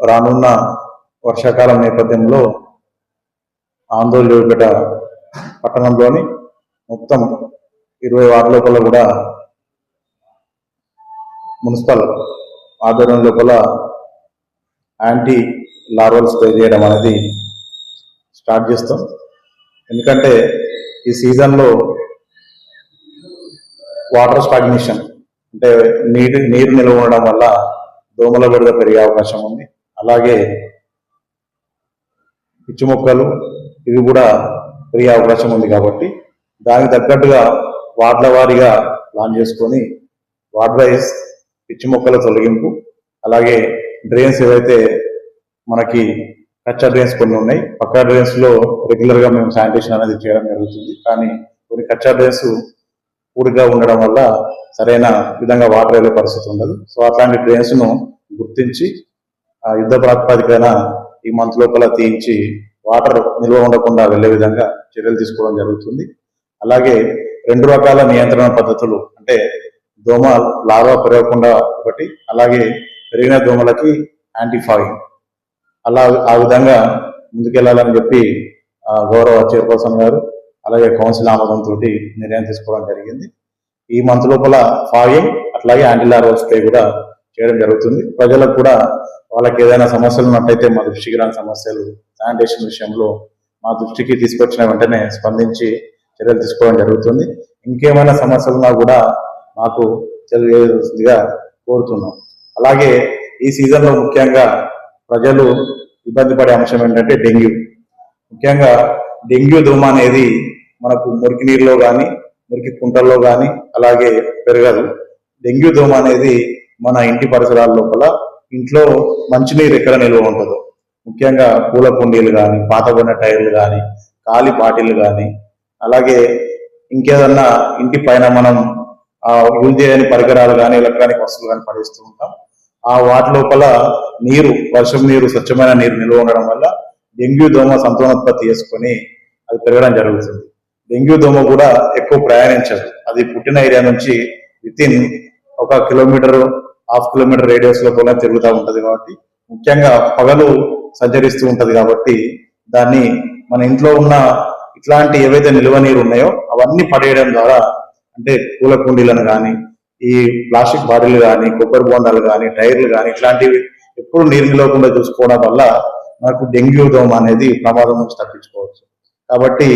రానున్న వర్షాకాలం నేపథ్యంలో ఆందోళనపేట పట్టణంలోని మొత్తం 20 వార్డు లోపల కూడా మున్సిపల్ ఆధ్వర్యం లోపల యాంటీ లార్వల్ స్ప్రే చేయడం అనేది స్టార్ట్ చేస్తాం. ఎందుకంటే ఈ సీజన్లో వాటర్ స్టాగ్నేషన్ అంటే నీరు నిల్వ ఉండడం వల్ల దోమల బెడద పెరిగే అవకాశం ఉంది. అలాగే పిచ్చి మొక్కలు ఇవి కూడా పెరిగే అవకాశం ఉంది. కాబట్టి దానికి తగ్గట్టుగా వార్డుల వారీగా ప్లాన్ చేసుకొని వార్డ్ వైజ్ పిచ్చి మొక్కల తొలగింపు, అలాగే డ్రైన్స్ ఏవైతే మనకి కచ్చా డ్రైన్స్ కొన్ని ఉన్నాయి, పక్కా డ్రైన్స్లో రెగ్యులర్గా మేము శానిటేషన్ అనేది చేయడం జరుగుతుంది. కానీ కొన్ని కచ్చా డ్రైన్స్ పూడిగా ఉండడం వల్ల సరైన విధంగా వాటర్ వెళ్ళే పరిస్థితి ఉండదు. సో అట్లాంటి డ్రైన్స్ను గుర్తించి యుద్ధ ప్రాతిపదికన ఈ మంత్ లోపల తీయించి వాటర్ నిల్వ ఉండకుండా వెళ్లే విధంగా చర్యలు తీసుకోవడం జరుగుతుంది. అలాగే 2 రకాల నియంత్రణ పద్ధతులు అంటే దోమ లార్వా పెరగకుండా ఒకటి, అలాగే పెరిగిన దోమలకి యాంటీఫాగింగ్, ఆ విధంగా ముందుకెళ్లాలని చెప్పి గౌరవ చైర్పర్సన్ గారు అలాగే కౌన్సిల్ ఆమోదంతో నిర్ణయం తీసుకోవడం జరిగింది. ఈ మంత్ లోపల ఫాగింగ్ అట్లాగే యాంటీ లార్వల్ స్ప్రే కూడా చేయడం జరుగుతుంది. ప్రజలకు కూడా వాళ్ళకి ఏదైనా సమస్యలు ఉన్నట్టయితే మా దృష్టికి రాని సమస్యలు శానిటేషన్ విషయంలో మా దృష్టికి తీసుకొచ్చిన వెంటనే స్పందించి చర్యలు తీసుకోవడం జరుగుతుంది. ఇంకేమైనా సమస్యలు ఉన్నా కూడా మాకు తెలియజేయాల్సిందిగా కోరుతున్నాం. అలాగే ఈ సీజన్లో ముఖ్యంగా ప్రజలు ఇబ్బంది పడే అంశం ఏంటంటే డెంగ్యూ. ముఖ్యంగా డెంగ్యూ దోమ అనేది మనకు మురికి నీరులో కానీ మురికి కుంటల్లో కానీ అలాగే పెరగదు. డెంగ్యూ దోమ అనేది మన ఇంటి పరిసరాల లోపల ఇంట్లో మంచినీరు ఎక్కడ నిల్వ ఉంటుందో, ముఖ్యంగా పూల కుండీలు కానీ పాతబడిన టైర్లు కానీ ఖాళీ బాటిల్ కానీ అలాగే ఇంకేదన్నా ఇంటి పైన మనం యూజ్ చేయని పరికరాలు కానీ ఎలక్ట్రానిక్ వస్తువులు కానీ పడేస్తూ ఉంటాం. ఆ వాటి లోపల నీరు, వర్షం నీరు, స్వచ్ఛమైన నీరు నిల్వ ఉండడం వల్ల డెంగ్యూ దోమ సంతానోత్పత్తి చేసుకొని అది పెరగడం జరుగుతుంది. డెంగ్యూ దోమ కూడా ఎక్కువ ప్రయాణించదు. అది పుట్టిన ఏరియా నుంచి వితిన్ 1 కిలోమీటర్, ½ కిలోమీటర్ రేడియస్ లో కూడా తిరుగుతూ ఉంటది. కాబట్టి ముఖ్యంగా పగలు సంచరిస్తూ ఉంటది. కాబట్టి దాన్ని మన ఇంట్లో ఉన్న ఇట్లాంటి ఏవైతే నిల్వ నీరు ఉన్నాయో అవన్నీ పడేయడం ద్వారా, అంటే పూల కుండీలను కానీ ఈ ప్లాస్టిక్ బాటిల్ కానీ కొబ్బరి బోండాలు కానీ టైర్లు కానీ ఇట్లాంటివి ఎప్పుడు నీరు నిలవకుండా చూసుకోవడం వల్ల మనకు డెంగ్యూ దోమ అనేది ప్రమాదం నుంచి తప్పించుకోవచ్చు. కాబట్టి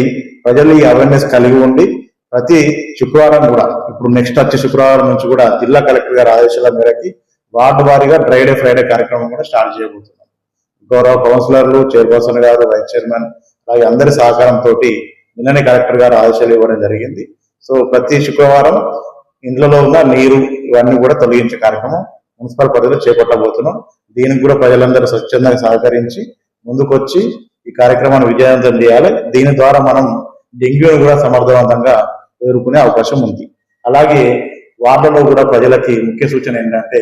ప్రజలు ఈ అవేర్నెస్ కలిగి ఉండి ప్రతి శుక్రవారం కూడా, ఇప్పుడు నెక్స్ట్ వచ్చే శుక్రవారం నుంచి కూడా జిల్లా కలెక్టర్ గారి ఆదేశాల మేరకి వార్డు వారీగా డ్రై డే ఫ్రైడే కార్యక్రమం కూడా స్టార్ట్ చేయబోతున్నాం. గౌరవ కౌన్సిలర్లు, చైర్పర్సన్ గారు, వైస్ చైర్మన్ అలాగే అందరి సహకారంతో నిన్ననే కలెక్టర్ గారు ఆదేశాలు ఇవ్వడం జరిగింది. సో ప్రతి శుక్రవారం ఇండ్లలో ఉన్న నీరు ఇవన్నీ కూడా తొలగించే కార్యక్రమం మున్సిపల్ పరిధిలో చేపట్టబోతున్నాం. దీనికి కూడా ప్రజలందరూ స్వచ్ఛందంగా సహకరించి ముందుకొచ్చి ఈ కార్యక్రమాన్ని విజయవంతం చేయాలి. దీని ద్వారా మనం డెంగ్యూను కూడా సమర్థవంతంగా ఎదుర్కొనే అవకాశం ఉంది. అలాగే వార్డులో కూడా ప్రజలకి ముఖ్య సూచన ఏంటంటే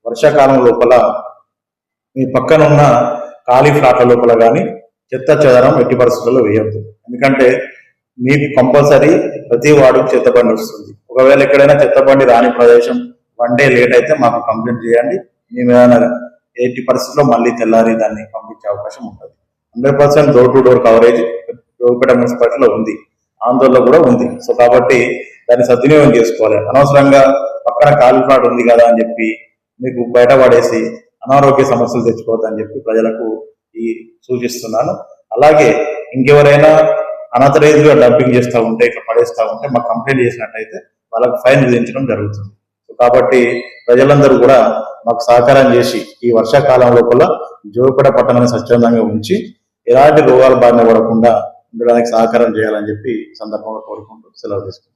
వర్షాకాలం లోపల మీ పక్కన ఉన్న ఖాళీ ఫ్లాట్ల లోపల కానీ చెత్త చెదరం ఎట్టి పరిస్థితుల్లో వేయద్దు. ఎందుకంటే మీకు కంపల్సరీ ప్రతి వార్డుకు చెత్త బండి వస్తుంది. ఒకవేళ ఎక్కడైనా చెత్త బండి రాని ప్రదేశం 1 డే లేట్ అయితే మాకు కంప్లైంట్ చేయండి. మేము ఏదైనా ఎట్టి పరిస్థితుల్లో మళ్ళీ తెల్లారి దాన్ని పంపించే అవకాశం ఉంటుంది. 100% door to door coverage Jogipet మున్సిపాలిటీలో ఉంది, ఆందోళనలో కూడా ఉంది. సో కాబట్టి దాన్ని సద్వినియోగం చేసుకోవాలి. అనవసరంగా పక్కన ఖాళీ ప్లాట్ ఉంది కదా అని చెప్పి మీకు బయట పడేసి అనారోగ్య సమస్యలు తెచ్చుకోవద్దని చెప్పి ప్రజలకు సూచిస్తున్నాను. అలాగే ఇంకెవరైనా అనాథరైజ్గా డంపింగ్ చేస్తూ ఉంటే, ఇట్లా పడేస్తూ ఉంటే మాకు కంప్లైంట్ చేసినట్టయితే వాళ్ళకి ఫైన్ విధించడం జరుగుతుంది. కాబట్టి ప్రజలందరూ కూడా మాకు సహకారం చేసి ఈ వర్షాకాలం లోపల జోగిపేట పట్టణాన్ని స్వచ్ఛందంగా ఉంచి ఎలాంటి రోగాలు బారిన పడకుండా ఉండడానికి సహకారం చేయాలని చెప్పి సందర్భంగా కోరుకుంటూ సెలవు తీసుకుంటాం.